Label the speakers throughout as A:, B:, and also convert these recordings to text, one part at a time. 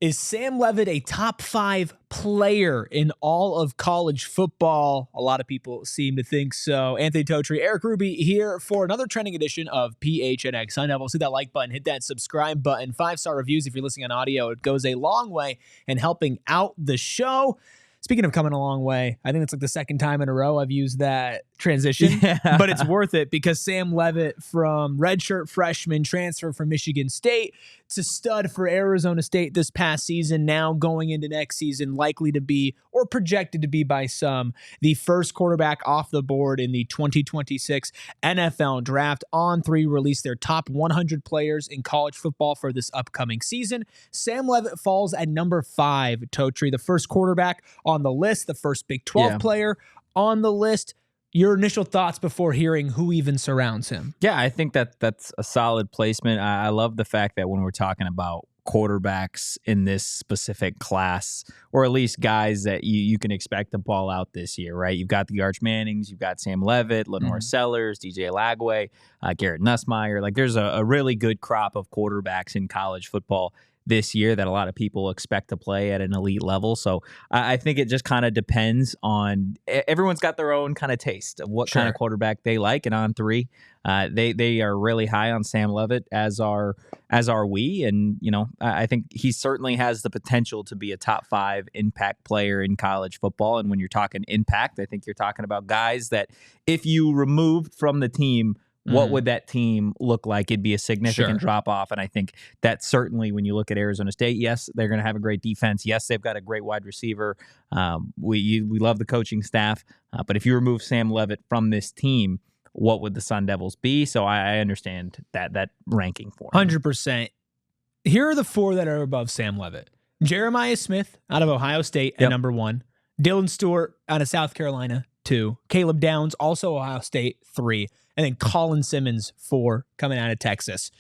A: Is Sam Leavitt a top 5 player in all of college football? A lot of people seem to think so. Anthony Totri, Eric Ruby here for another trending edition of PHNX. Sun Devils. Hit that like button, hit that subscribe button. 5-star reviews if you're listening on audio. It goes a long way in helping out the show. Speaking of coming a long way, I think it's like the second time in a row I've used that transition, but it's worth it because Sam Leavitt, from redshirt freshman, transfer from Michigan State to stud for Arizona State this past season, now going into next season, likely to be, or projected to be by some, the first quarterback off the board in the 2026 NFL Draft. On3 released their top 100 players in college football for this upcoming season. Sam Leavitt falls at number 5, Totri, the first quarterback on the list, the first Big 12 player on the list. Your initial thoughts before hearing who even surrounds him?
B: Yeah, I think that's a solid placement. I love the fact that when we're talking about quarterbacks in this specific class, or at least guys that you can expect to ball out this year, right? You've got the Arch Mannings, you've got Sam Leavitt, Lenore Sellers, DJ Lagway, Garrett Nussmeier. Like, there's a really good crop of quarterbacks in college football this year that a lot of people expect to play at an elite level. So I think it just kind of depends on, everyone's got their own kind of taste of what kind of quarterback they like. And On3, they are really high on Sam Leavitt, as are we. And, you know, I think he certainly has the potential to be a top 5 impact player in college football. And when you're talking impact, I think you're talking about guys that if you removed from the team, what would that team look like? It'd be a significant drop off. And I think that certainly when you look at Arizona State, yes, they're going to have a great defense. Yes, they've got a great wide receiver. We love the coaching staff. But if you remove Sam Leavitt from this team, what would the Sun Devils be? So I understand that ranking for him.
A: 100%. Here are the 4 that are above Sam Leavitt. Jeremiah Smith out of Ohio State at number 1. Dylan Stewart out of South Carolina, 2. Caleb Downs, also Ohio State, 3. And then Colin Simmons, 4, coming out of Texas.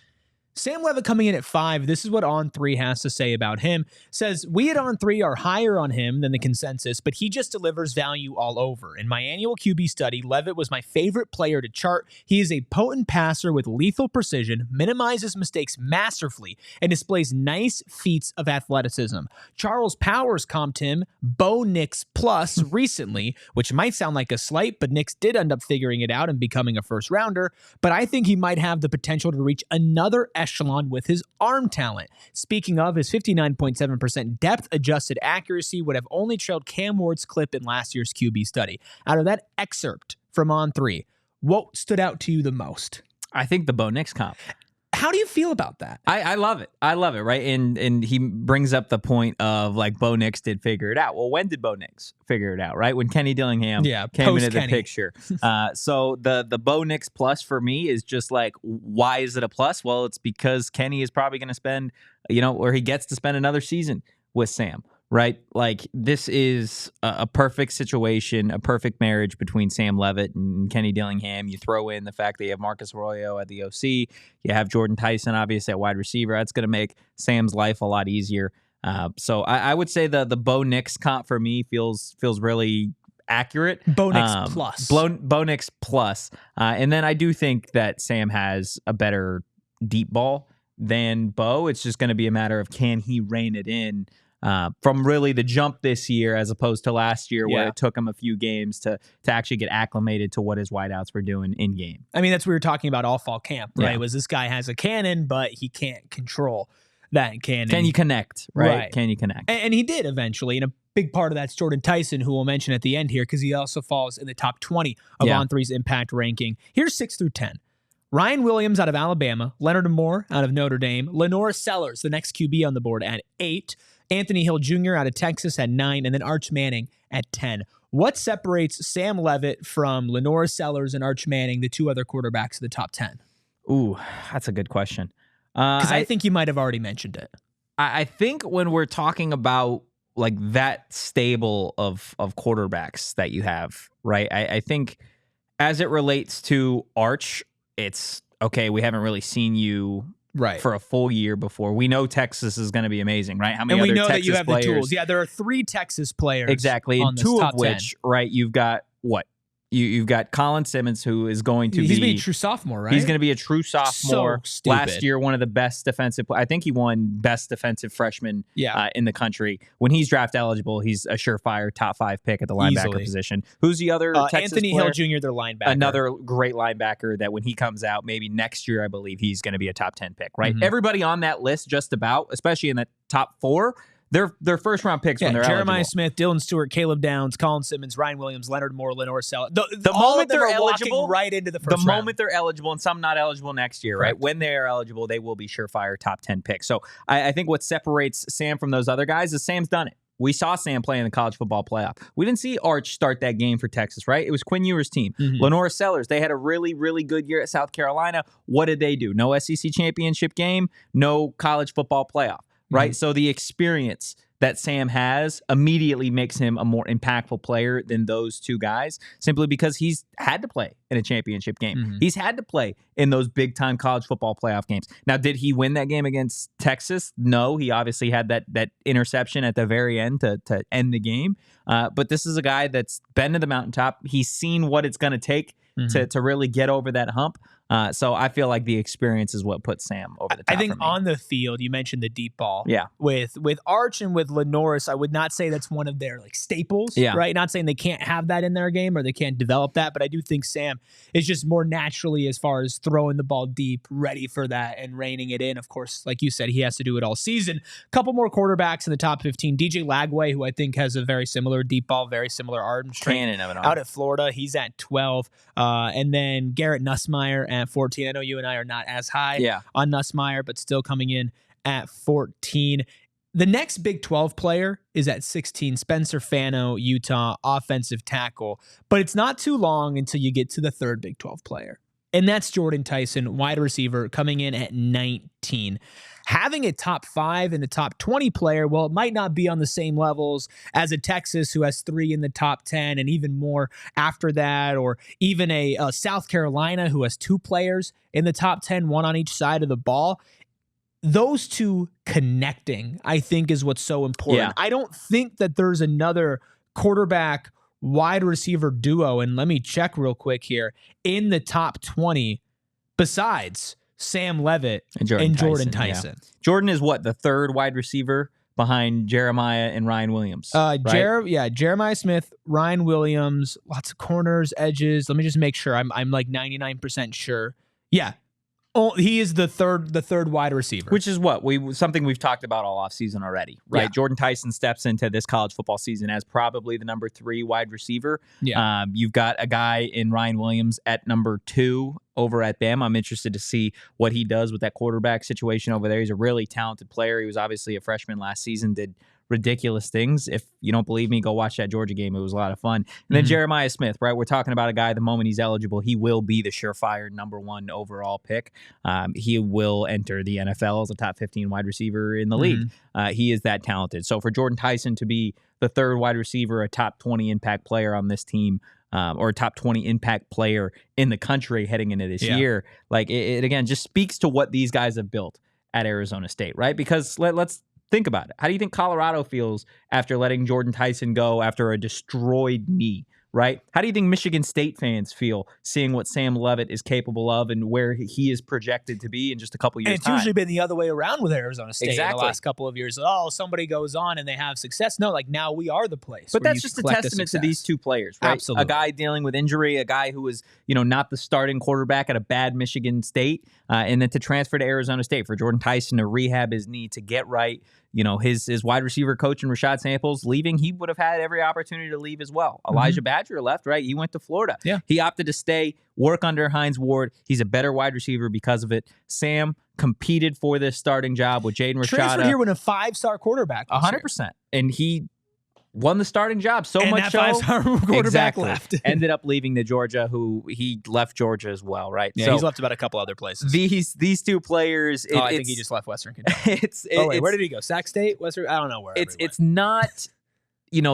A: Sam Leavitt coming in at 5. This is what On3 has to say about him. Says, we at On3 are higher on him than the consensus, but he just delivers value all over. In my annual QB study, Leavitt was my favorite player to chart. He is a potent passer with lethal precision, minimizes mistakes masterfully, and displays nice feats of athleticism. Charles Powers comped him Bo Nix Plus recently, which might sound like a slight, but Nix did end up figuring it out and becoming a first rounder. But I think he might have the potential to reach another echelon with his arm talent. Speaking of, his 59.7% depth-adjusted accuracy would have only trailed Cam Ward's clip in last year's QB study. Out of that excerpt from On3, what stood out to you the most?
B: I think the Bo Nix comp.
A: How do you feel about that?
B: I love it. I love it, right? And he brings up the point of, like, Bo Nix did figure it out. Well, when did Bo Nix figure it out, right? When Kenny Dillingham came into the picture. So the Bo Nix plus for me is just like, why is it a plus? Well, it's because Kenny is probably going to spend, or he gets to spend another season with Sam. Right? Like, this is a perfect situation, a perfect marriage between Sam Leavitt and Kenny Dillingham. You throw in the fact that you have Marcus Arroyo at the OC. You have Jordan Tyson, obviously, at wide receiver. That's going to make Sam's life a lot easier. So I would say the Bo Nix comp for me feels really accurate.
A: Bo Nix plus.
B: Bo Nix plus. And then I do think that Sam has a better deep ball than Bo. It's just going to be a matter of, can he rein it in from really the jump this year as opposed to last year, where it took him a few games to actually get acclimated to what his wideouts were doing in game.
A: I mean, that's what we were talking about all fall camp, right? Was this guy has a cannon, but he can't control that cannon.
B: Can you connect, right? Can you connect?
A: And he did eventually. And a big part of that's Jordan Tyson, who we'll mention at the end here, because he also falls in the top 20 of On3's impact ranking. Here's 6 through 10. Ryan Williams out of Alabama, Leonard Moore out of Notre Dame, Lenore Sellers, the next QB on the board, at 8. Anthony Hill Jr. out of Texas at 9, and then Arch Manning at 10. What separates Sam Leavitt from Lenore Sellers and Arch Manning, the 2 other quarterbacks of the top 10?
B: Ooh, that's a good question.
A: Because I think you might have already mentioned it.
B: I think when we're talking about, like, that stable of quarterbacks that you have, right? I think as it relates to Arch, it's okay. We haven't really seen you for a full year before. We know Texas is going to be amazing, right? How many
A: and we
B: other
A: know
B: Texas
A: that you have
B: players?
A: the tools. Yeah, there are 3 Texas players.
B: Exactly.
A: On
B: And
A: this
B: 2
A: top
B: of which,
A: 10.
B: right, you've got what? You've got Colin Simmons, who is going to
A: He's be a true sophomore, right?
B: He's going to be a true sophomore.
A: So stupid.
B: Last year, one of the best defensive. I think he won best defensive freshman in the country. When he's draft eligible, he's a surefire top 5 pick at the linebacker position. Who's the other Texas
A: Anthony
B: player?
A: Hill Jr., their linebacker.
B: Another great linebacker that when he comes out, maybe next year, I believe he's going to be a top 10 pick. Right? Everybody on that list, just about, especially in the top 4. They're first round picks when they're
A: Jeremiah
B: eligible.
A: Smith, Dylan Stewart, Caleb Downs, Colin Simmons, Ryan Williams, Leonard Moore, Lenore Sell.
B: The moment they're eligible,
A: right into the first
B: the
A: round.
B: moment they're eligible, and some not eligible next year, right? When they are eligible, they will be surefire top 10 picks. So I think what separates Sam from those other guys is Sam's done it. We saw Sam play in the college football playoff. We didn't see Arch start that game for Texas, right? It was Quinn Ewers' team. Lenore Sellers, they had a really, really good year at South Carolina. What did they do? No SEC championship game, no college football playoff, right? So the experience that Sam has immediately makes him a more impactful player than those two guys, simply because he's had to play in a championship game. He's had to play in those big-time college football playoff games. Now, did he win that game against Texas? No, he obviously had that interception at the very end to end the game. But this is a guy that's been to the mountaintop. He's seen what it's going to take to really get over that hump. So I feel like the experience is what puts Sam over the top.
A: I think
B: for me.
A: on the field, you mentioned the deep ball.
B: Yeah.
A: With Arch and with Lenoris, I would not say that's one of their like staples.
B: Yeah.
A: Right. Not saying they can't have that in their game or they can't develop that, but I do think Sam is just more naturally as far as throwing the ball deep, ready for that and reining it in. Of course, like you said, he has to do it all season. A couple more quarterbacks in the top 15. DJ Lagway, who I think has a very similar deep ball, very similar arm strength.
B: Cannon of an arm.
A: Out at Florida, he's at 12. And then Garrett Nussmeier at 14. I know you and I are not as high on Nussmeier, but still coming in at 14. The next Big 12 player is at 16, Spencer Fano, Utah, offensive tackle. But it's not too long until you get to the third Big 12 player. And that's Jordan Tyson, wide receiver, coming in at 19. Having a top 5 and a top 20 player, well, it might not be on the same levels as a Texas who has 3 in the top 10 and even more after that, or even a South Carolina who has 2 players in the top 10, one on each side of the ball. Those two connecting, I think, is what's so important. I don't think that there's another quarterback wide receiver duo, and let me check real quick here, in the top 20 besides Sam Leavitt and Jordan Tyson.
B: Yeah. Jordan is what, the third wide receiver behind Jeremiah and Ryan Williams? Right?
A: Jeremiah Smith, Ryan Williams, lots of corners, edges. Let me just make sure. I'm like 99% sure. Yeah. Oh, he is the third wide receiver,
B: which is what something we've talked about all offseason already, right? Yeah. Jordan Tyson steps into this college football season as probably the number 3 wide receiver. Yeah. You've got a guy in Ryan Williams at number 2 over at Bama. I'm interested to see what he does with that quarterback situation over there. He's a really talented player. He was obviously a freshman last season, did ridiculous things. If you don't believe me, go watch that Georgia game. It was a lot of fun. And then Jeremiah Smith, right? We're talking about a guy, the moment he's eligible, he will be the surefire number 1 overall pick. He will enter the NFL as a top 15 wide receiver in the league. He is that talented. So for Jordan Tyson to be the third wide receiver, a top 20 impact player on this team, or a top 20 impact player in the country heading into this year, like it again just speaks to what these guys have built at Arizona State, right? Because let's think about it. How do you think Colorado feels after letting Jordan Tyson go after a destroyed knee, right? How do you think Michigan State fans feel seeing what Sam Leavitt is capable of and where he is projected to be in just a couple years'
A: time? And it's usually been the other way around with Arizona State in the last couple of years. Oh, somebody goes on and they have success. No, like now we are the place.
B: But that's just a testament to these two players, right?
A: Absolutely.
B: A guy dealing with injury, a guy who was, not the starting quarterback at a bad Michigan State, and then to transfer to Arizona State for Jordan Tyson to rehab his knee, to get right. His wide receiver coach and Rashad Samples leaving, he would have had every opportunity to leave as well. Elijah Badger left, right? He went to Florida. Yeah. He opted to stay, work under Hines Ward. He's a better wide receiver because of it. Sam competed for this starting job with Jaden Rashada.
A: Transferred here with a 5-star quarterback.
B: 100%. And he won the starting job so much so.
A: 5-star quarterback left.
B: Ended up leaving to Georgia, who he left Georgia as well, right?
A: Yeah, he's left about a couple other places.
B: These two players.
A: I think he just left Western Kentucky. Where did he go? Sac State? Western? I don't know where.
B: It's not.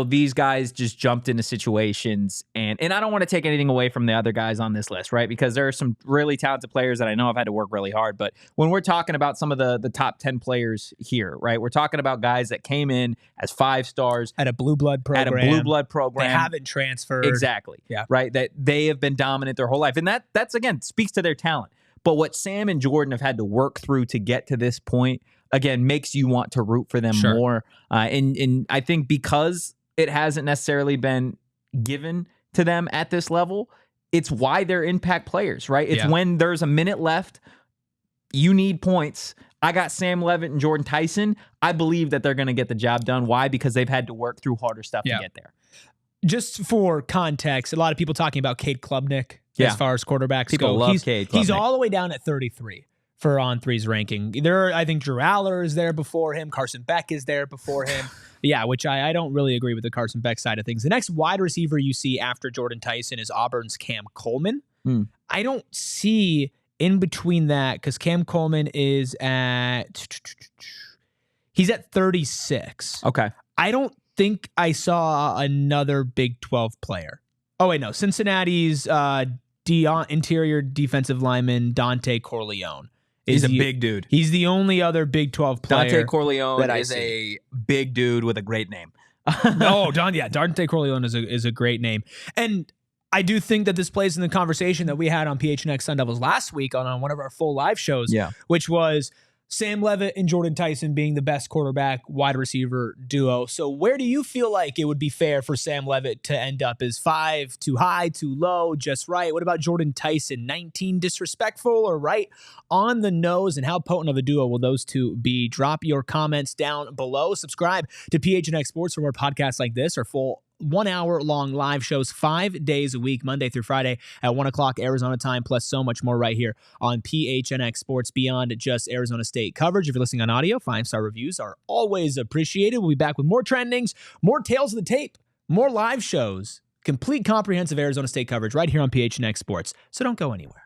B: these guys just jumped into situations, and I don't want to take anything away from the other guys on this list, right? Because there are some really talented players that I know have had to work really hard. But when we're talking about some of the top 10 players here, right, we're talking about guys that came in as 5 stars.
A: At a blue blood program. They haven't transferred.
B: Exactly.
A: Yeah.
B: Right? That they have been dominant their whole life. And that's again, speaks to their talent. But what Sam and Jordan have had to work through to get to this point, again, makes you want to root for them more. And I think because it hasn't necessarily been given to them at this level, it's why they're impact players, right? It's when there's a minute left, you need points. I got Sam Leavitt and Jordan Tyson. I believe that they're going to get the job done. Why? Because they've had to work through harder stuff to get there.
A: Just for context, a lot of people talking about Cade Klubnik as far as quarterbacks
B: people
A: go.
B: Love Cade Klubnik.
A: He's all the way down at 33 for On3's ranking. I think Drew Aller is there before him. Carson Beck is there before him. Which I don't really agree with the Carson Beck side of things. The next wide receiver you see after Jordan Tyson is Auburn's Cam Coleman. I don't see in between that because Cam Coleman is he's at 36.
B: Okay.
A: I don't think I saw another Big 12 player. Oh, wait, no. Cincinnati's interior defensive lineman, Dante Corleone.
B: He's a big dude.
A: He's the only other Big 12 player.
B: Dante Corleone is a big dude with a great name.
A: Dante Corleone is a great name. And I do think that this plays in the conversation that we had on PHNX Sun Devils last week on one of our full live shows, which was Sam Leavitt and Jordan Tyson being the best quarterback wide receiver duo. So where do you feel like it would be fair for Sam Leavitt to end up? Is 5 too high, too low, just right? What about Jordan Tyson? 19 disrespectful or right on the nose? And how potent of a duo will those two be? Drop your comments down below. Subscribe to PHNX Sports for more podcasts like this or full 1 hour long live shows 5 days a week, Monday through Friday at 1 o'clock Arizona time, plus so much more right here on PHNX Sports beyond just Arizona State coverage. If you're listening on audio, 5-star reviews are always appreciated. We'll be back with more trendings, more tales of the tape, more live shows, complete comprehensive Arizona State coverage right here on PHNX Sports. So don't go anywhere.